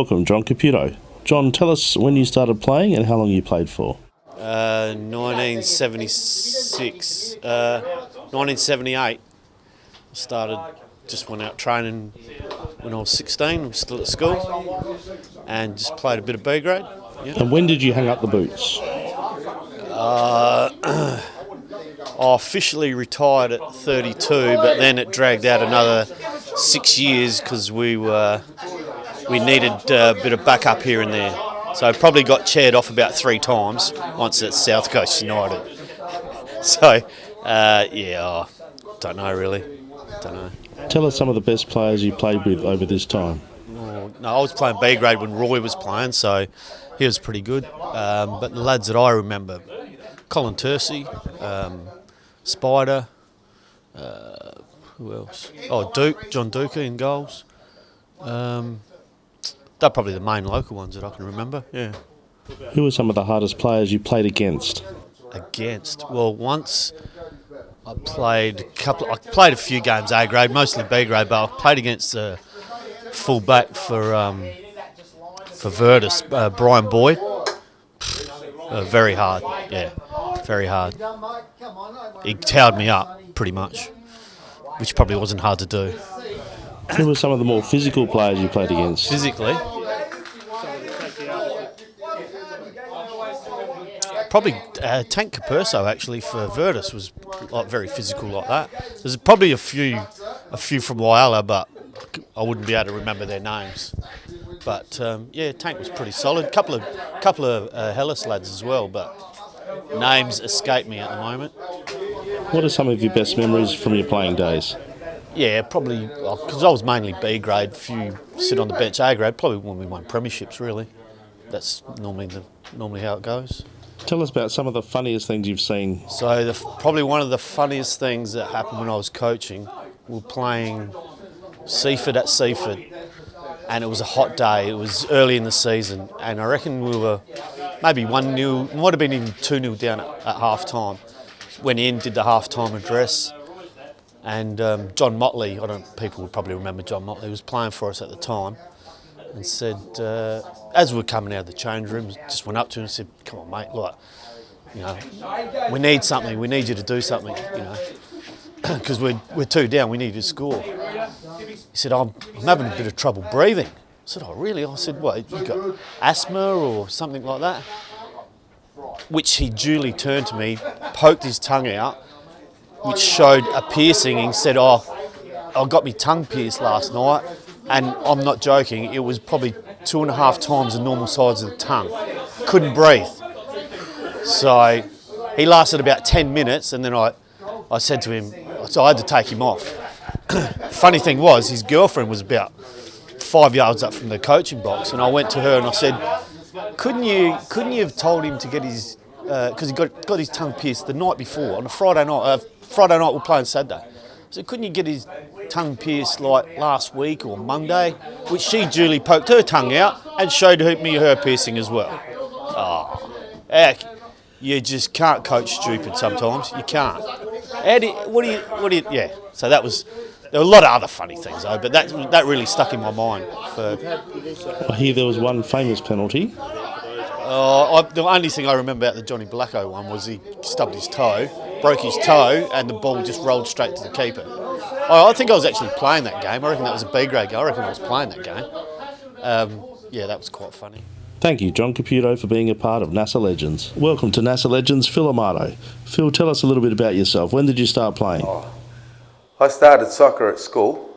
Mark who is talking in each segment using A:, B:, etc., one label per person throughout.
A: Welcome, John Caputo. John, tell us when you started playing and how long you played for.
B: 1976, 1978. Just went out training when I was 16, I was still at school, and just played a bit of B grade. Yeah.
A: And when did you hang up the boots?
B: I officially retired at 32, but then it dragged out another 6 years because we needed a bit of backup here and there. So I probably got chaired off about 3 times once at South Coast United. So, don't know really. Don't know.
A: Tell us some of the best players you played with over this time.
B: No, I was playing B grade when Roy was playing, so he was pretty good. But the lads that I remember, Colin Tursey, Spider, who else? Oh, John Duca in goals. They're probably the main local ones that I can remember, yeah.
A: Who were some of the hardest players you played against?
B: Well, once I played a few games A grade, mostly B grade, but I played against the full back for Virtus, Brian Boyd. Very hard, yeah, very hard. He towered me up pretty much, which probably wasn't hard to do.
A: Who were some of the more physical players you played against?
B: Physically? Probably Tank Caputo actually for Virtus was very physical like that. There's probably a few from Whyalla, but I wouldn't be able to remember their names. But Tank was pretty solid. Couple of Hellas lads as well, but names escape me at the moment.
A: What are some of your best memories from your playing days?
B: Yeah, probably because I was mainly B grade. Few sit on the bench A grade. Probably when we won premierships. Really, that's normally how it goes.
A: Tell us about some of the funniest things you've seen.
B: So probably one of the funniest things that happened when I was coaching, we were playing Seaford at Seaford, and it was a hot day. It was early in the season, and I reckon we were maybe 1-0, might have been even 2-0 down at half time. Went in, did the half time address. And John Motley, people would probably remember John Motley, was playing for us at the time, and said, as we were coming out of the change room, just went up to him and said, "Come on, mate, look, we need something. We need you to do something, because we're 2 down. We need you to score." He said, "I'm having a bit of trouble breathing." I said, "Oh, really?" I said, "What? You got asthma or something like that?" Which he duly turned to me, poked his tongue out, which showed a piercing, and said, "Oh, I got my tongue pierced last night," and I'm not joking, it was probably 2.5 times the normal size of the tongue. Couldn't breathe. So he lasted about 10 minutes, and then I said to him, so I had to take him off. Funny thing was, his girlfriend was about 5 yards up from the coaching box, and I went to her and I said, couldn't you have told him to get his, because he got his tongue pierced the night before, on a Friday night we're playing Saturday. So couldn't you get his tongue pierced like last week or Monday? Which she duly poked her tongue out and showed me her piercing as well. Oh, heck, you just can't coach stupid sometimes. You can't. Yeah. So there were a lot of other funny things though, but that really stuck in my mind.
A: I hear there was one famous penalty.
B: The only thing I remember about the Johnny Blacko one was he stubbed his toe, broke his toe, and the ball just rolled straight to the keeper. I think I was actually playing that game. I reckon that was a B grade game. I reckon I was playing that game. That was quite funny.
A: Thank you, John Caputo, for being a part of NASA Legends. Welcome to NASA Legends, Phil Amato. Phil, tell us a little bit about yourself. When did you start playing?
C: I started soccer at school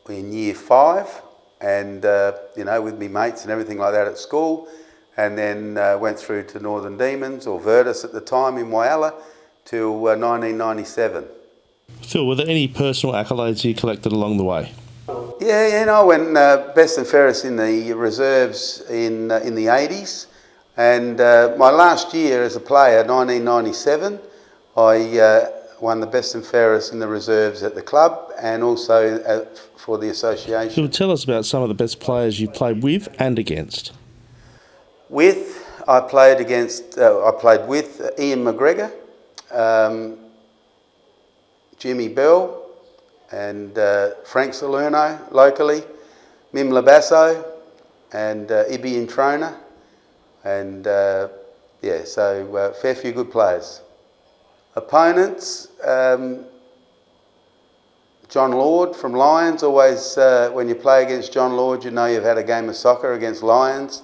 C: in year 5, and with me mates and everything like that at school. And then went through to Northern Demons, or Virtus at the time, in Whyalla, till 1997.
A: Phil, were there any personal accolades you collected along the way?
C: Yeah, I went best and fairest in the reserves in the 80s. And my last year as a player, 1997, I won the best and fairest in the reserves at the club and also for the association.
A: Phil, tell us about some of the best players you've played with and against.
C: I played with Ian McGregor, Jimmy Bell, and Frank Salerno locally, Mim Labasso, and Ibby and Trona, and so fair few good players. Opponents, John Lord from Lions. Always, when you play against John Lord, you know you've had a game of soccer against Lions.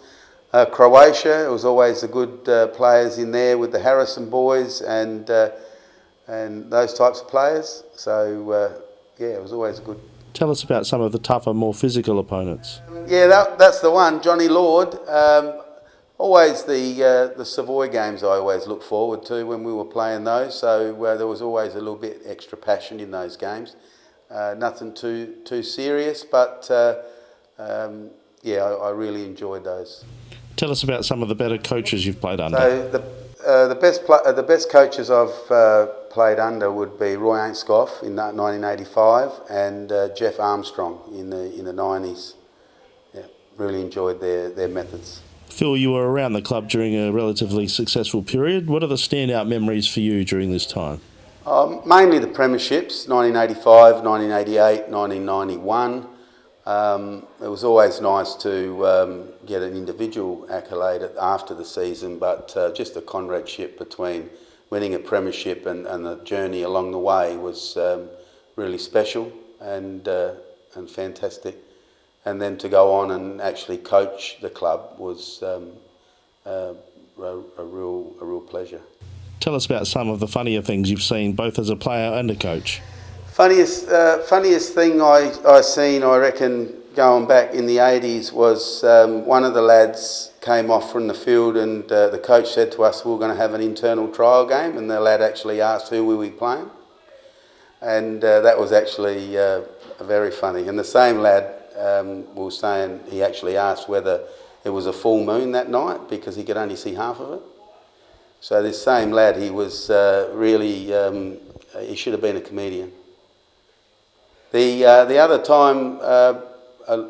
C: Croatia, it was always the good players in there with the Harrison boys and those types of players. So, it was always good.
A: Tell us about some of the tougher, more physical opponents.
C: Yeah, that's the one, Johnny Lord. Always the Savoy games I always look forward to when we were playing those. So there was always a little bit extra passion in those games. Nothing too serious, but I really enjoyed those.
A: Tell us about some of the better coaches you've played under.
C: So the best coaches I've played under would be Roy Ainscough in 1985 and Jeff Armstrong in the 90s. Yeah, really enjoyed their methods.
A: Phil, you were around the club during a relatively successful period. What are the standout memories for you during this time?
C: Mainly the premierships, 1985, 1988, 1991. It was always nice to get an individual accolade after the season, but just the comradeship between winning a premiership and the journey along the way was really special and fantastic. And then to go on and actually coach the club was a real pleasure.
A: Tell us about some of the funnier things you've seen, both as a player and a coach.
C: Funniest thing I seen, I reckon, going back in the 80s was one of the lads came off from the field and the coach said to us we were going to have an internal trial game, and the lad actually asked who we were playing, and that was actually very funny. And the same lad was saying he actually asked whether it was a full moon that night because he could only see half of it. So this same lad, he was really, he should have been a comedian. The other time,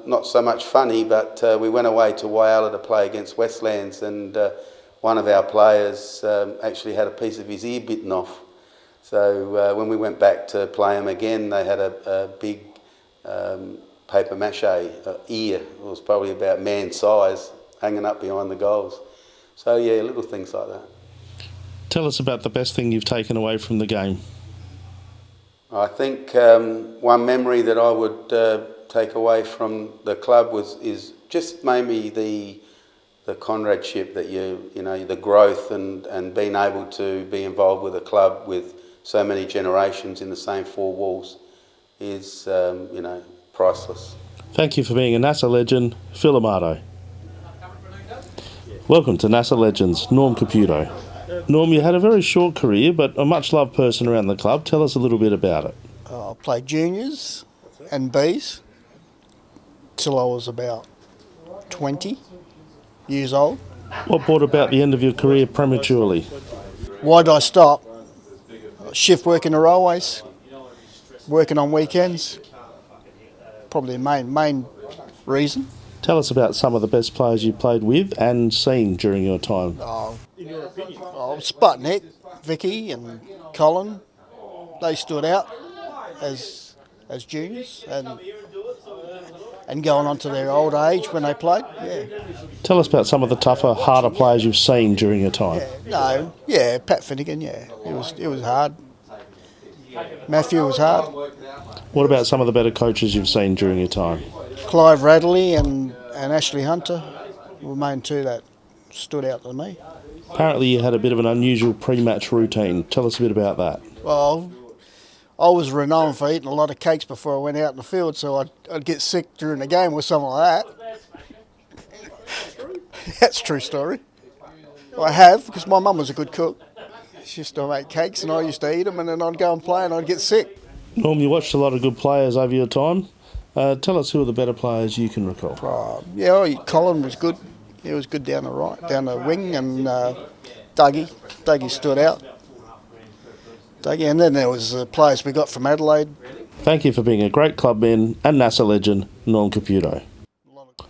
C: not so much funny, but we went away to Whyalla to play against Westlands, and one of our players actually had a piece of his ear bitten off. So when we went back to play him again, they had a big paper mache ear. It was probably about man size, hanging up behind the goals. So yeah, little things like that.
A: Tell us about the best thing you've taken away from the game.
C: I think one memory that I would take away from the club is just maybe the comradeship that you know the growth and being able to be involved with a club with so many generations in the same four walls is priceless.
A: Thank you for being a NASA legend, Phillip Amato. Welcome to NASA Legends, Norm Caputo. Norm, you had a very short career, but a much-loved person around the club. Tell us a little bit about it.
D: I played juniors and Bs till I was about 20 years old.
A: What brought about the end of your career prematurely?
D: Why did I stop? Shift work in the railways, working on weekends, probably the main reason.
A: Tell us about some of the best players you played with and seen during your time.
D: Sputnik, Vicky and Colin, they stood out as juniors and going on to their old age when they played. Yeah.
A: Tell us about some of the tougher, harder players you've seen during your time.
D: Pat Finnegan, it was hard. Matthew was hard.
A: What about some of the better coaches you've seen during your time?
D: Clive Radley and Ashley Hunter were the main two that stood out to me.
A: Apparently you had a bit of an unusual pre-match routine. Tell us a bit about that.
D: Well, I was renowned for eating a lot of cakes before I went out in the field, so I'd get sick during the game with something like that. That's a true story. I have, because my mum was a good cook. She used to make cakes and I used to eat them, and then I'd go and play and I'd get sick.
A: Norm, you watched a lot of good players over your time. Tell us who are the better players you can recall.
D: Colin was good. He was good down the wing, and Dougie stood out. And then there was players we got from Adelaide.
A: Thank you for being a great clubman and NASA legend, Norm Caputo.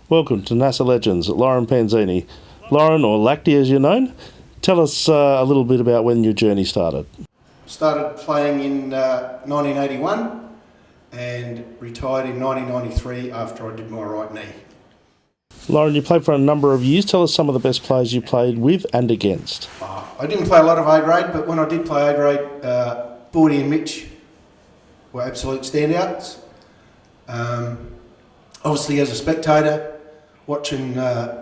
A: Welcome to NASA Legends, Lauren Panzini. Lauren, or Lacti as you're known, tell us a little bit about when your journey started.
E: Started playing in 1981 and retired in 1993 after I did my right knee.
A: Lauren, you played for a number of years. Tell us some of the best players you played with and against.
E: I didn't play a lot of A grade, but when I did play A grade, Bordy and Mitch were absolute standouts. Obviously, as a spectator, watching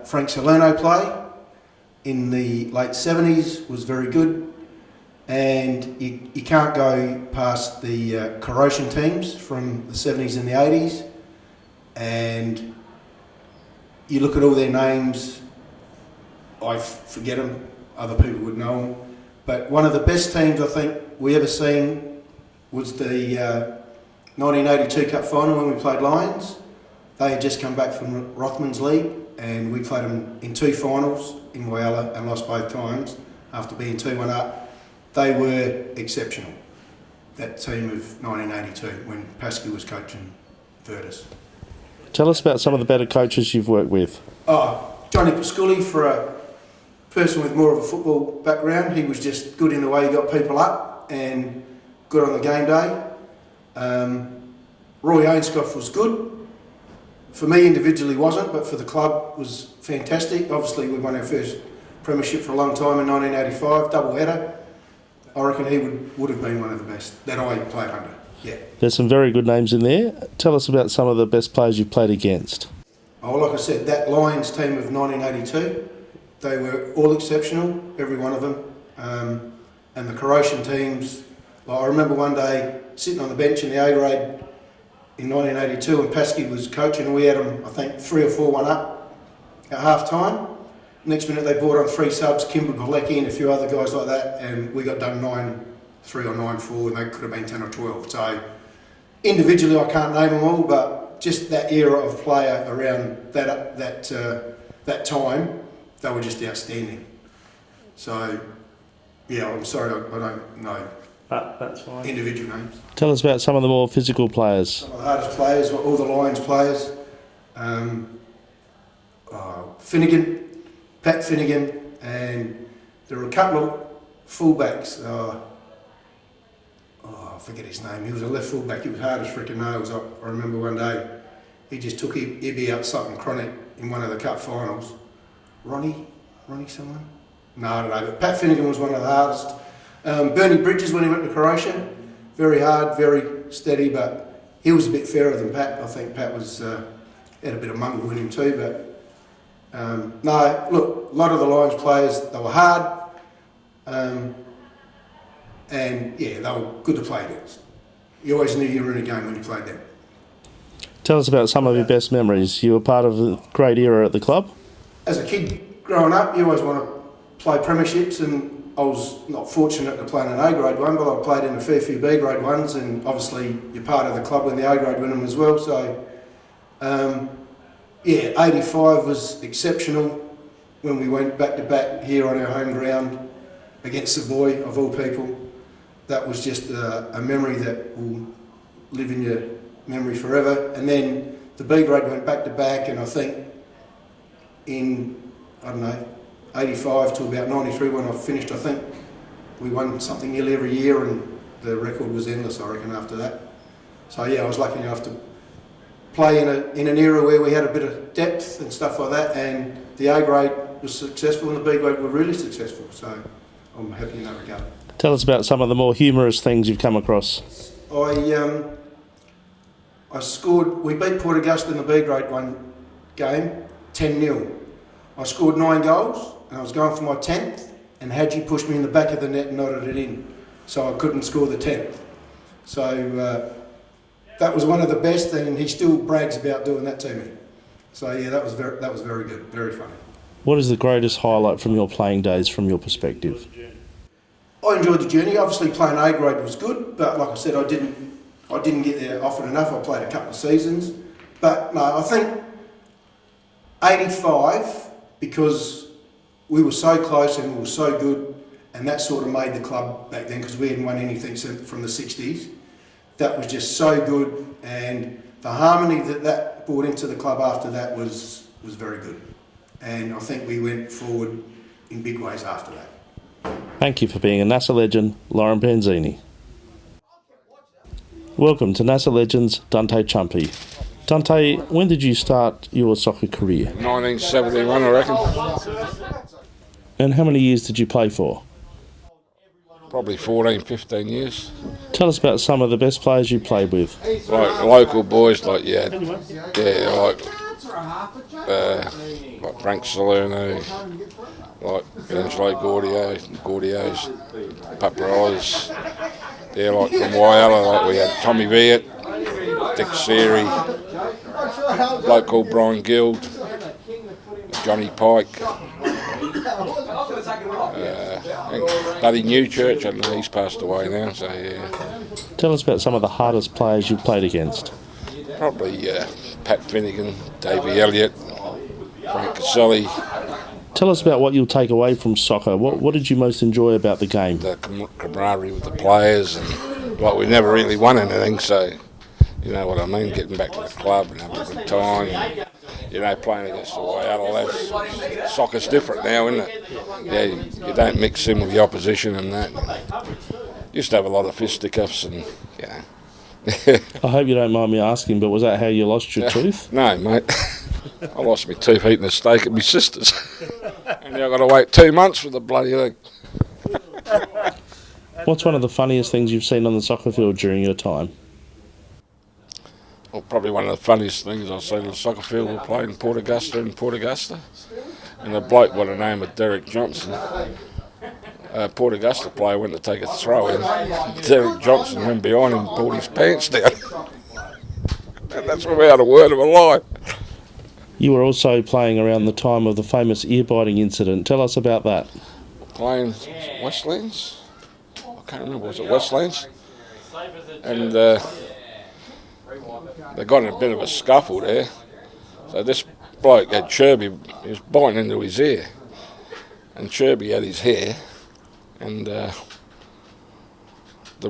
E: Frank Salerno play in the late 70s was very good. And you can't go past the Croatian teams from the 70s and the 80s. And you look at all their names, I forget them, other people would know them. But one of the best teams I think we ever seen was the 1982 Cup final when we played Lions. They had just come back from Rothmans League and we played them in 2 finals in Whyalla and lost both times after being 2-1 up. They were exceptional, that team of 1982 when Pascal was coaching Virtus.
A: Tell us about some of the better coaches you've worked with.
E: Johnny Pasculli, for a person with more of a football background, he was just good in the way he got people up and good on the game day. Roy Ainscough was good. For me individually wasn't, but for the club was fantastic. Obviously we won our first premiership for a long time in 1985, double header. I reckon he would have been one of the best that I played under, yeah.
A: There's some very good names in there. Tell us about some of the best players you've played against.
E: Oh, like I said, that Lions team of 1982, they were all exceptional, every one of them. And the Croatian teams, like I remember one day sitting on the bench in the A grade in 1982 and Pasky was coaching and we had them, I think, 3 or 4-1 up at half time. Next minute they brought on 3 subs, Kimber Pilecki and a few other guys like that, and we got done 9-3 or 9-4 and they could have been 10 or 12. So individually I can't name them all, but just that era of player around that time, they were just outstanding. So yeah, I'm sorry I don't know
A: That's fine.
E: individual names.
A: Tell us about some of the more physical players.
E: Some of the hardest players were all the Lions players. Finnegan, Pat Finnegan, and there were a couple of fullbacks. I forget his name. He was a left fullback. He was hard as freaking nails. I remember one day he just took Ibby out something chronic in one of the cup finals. Ronnie someone? No, I don't know. But Pat Finnegan was one of the hardest. Bernie Bridges when he went to Croatia, very hard, very steady, but he was a bit fairer than Pat. I think Pat was had a bit of mongrel in him too, but no, look, a lot of the Lions players, they were hard, and yeah, they were good to play against. You always knew you were in a game when you played them.
A: Tell us about some of your best memories. You were part of a great era at the club.
E: As a kid growing up, you always want to play premierships, and I was not fortunate to play in an A grade one, but I played in a fair few B grade ones, and obviously you're part of the club when the A grade win them as well, so yeah, 85 was exceptional when we went back to back here on our home ground against Savoy, of all people. That was just a memory that will live in your memory forever. And then the B grade went back to back, and I think in, 85 to about 93 when I finished, I think we won something nearly every year, and the record was endless, I reckon, after that. So yeah, I was lucky enough to play in an era where we had a bit of depth and stuff like that, and the A grade was successful and the B grade were really successful, so I'm happy in that regard.
A: Tell us about some of the more humorous things you've come across.
E: I scored, we beat Port Augusta in the B grade one game, 10-0. I scored 9 goals and I was going for my 10th, and Hadji pushed me in the back of the net and nodded it in, so I couldn't score the 10th. So that was one of the best, and he still brags about doing that to me. So yeah, that was very good, very funny.
A: What is the greatest highlight from your playing days from your perspective?
E: I enjoyed the journey. Obviously playing A grade was good, but like I said, I didn't get there often enough. I played a couple of seasons. But no, I think 85, because we were so close and we were so good, and that sort of made the club back then, because we hadn't won anything from the 60s. That was just so good, and the harmony that brought into the club after that was very good. And I think we went forward in big ways after that.
A: Thank you for being a NASA legend, Lauren Panzini. Welcome to NASA Legends, Dante Champion. Dante, when did you start your soccer career?
F: 1971, I reckon.
A: And how many years did you play for?
F: Probably 14, 15 years.
A: Tell us about some of the best players you played with.
F: Like local boys, like like Frank Salerno, like Angelo Gordio's, Paparazzi. Yeah, like from Whyalla, like we had Tommy Viet, Dick Seary, bloke called Brian Guild, Johnny Pike, Buddy Newchurch. I know he's passed away now, so yeah.
A: Tell us about some of the hardest players you've played against.
F: Probably Pat Finnegan, Davey Elliott, Frank Caselli.
A: Tell us about what you'll take away from soccer. What did you most enjoy about the game?
F: The camaraderie with the players, and like we never really won anything, so you know what I mean, getting back to the club and having a good time, and, you know, playing against the Whyalla lads. Soccer's different now, isn't it? Yeah, you don't mix in with the opposition and that. Used to have a lot of fisticuffs and, you know.
A: I hope you don't mind me asking, but was that how you lost your tooth?
F: No, mate. I lost my tooth eating a steak at my sister's. And now I've got to wait 2 months for the bloody thing.
A: What's one of the funniest things you've seen on the soccer field during your time?
F: Well, probably one of the funniest things I've seen on the soccer field, we played in Port Augusta. And a bloke by the name of Derek Johnson, Port Augusta player went to take a throw in. Derek Johnson went behind him and pulled his pants down. And that's without a word of a lie.
A: You were also playing around the time of the famous ear-biting incident. Tell us about that.
F: Playing Westlands? I can't remember, was it Westlands? And they got in a bit of a scuffle there. So this bloke had Chirby, he was biting into his ear. And Chirby had his hair. And the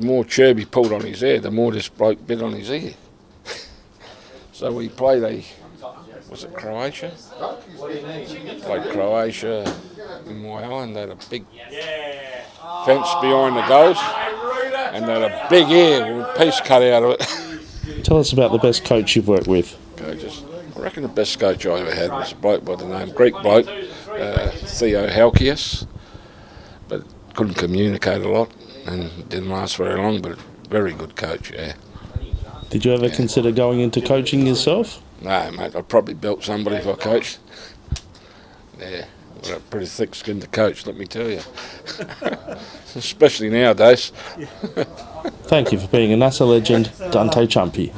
F: more Chirby pulled on his ear, the more this bloke bit on his ear. So we played was it Croatia? Played Croatia in Whyalla, and they had a big fence behind the goals, and they had a big ear with a piece cut out of it.
A: Tell us about the best coach you've worked with.
F: Coaches. I reckon the best coach I ever had was a bloke by the name, Greek bloke, Theo Halkias, but couldn't communicate a lot and didn't last very long, but very good coach, yeah.
A: Did you ever consider going into coaching yourself?
F: No, mate, I'd probably built somebody if I coached. Yeah, I've got a pretty thick skin to coach, let me tell you. Especially nowadays.
A: Thank you for being a NASA legend, Dante Champion.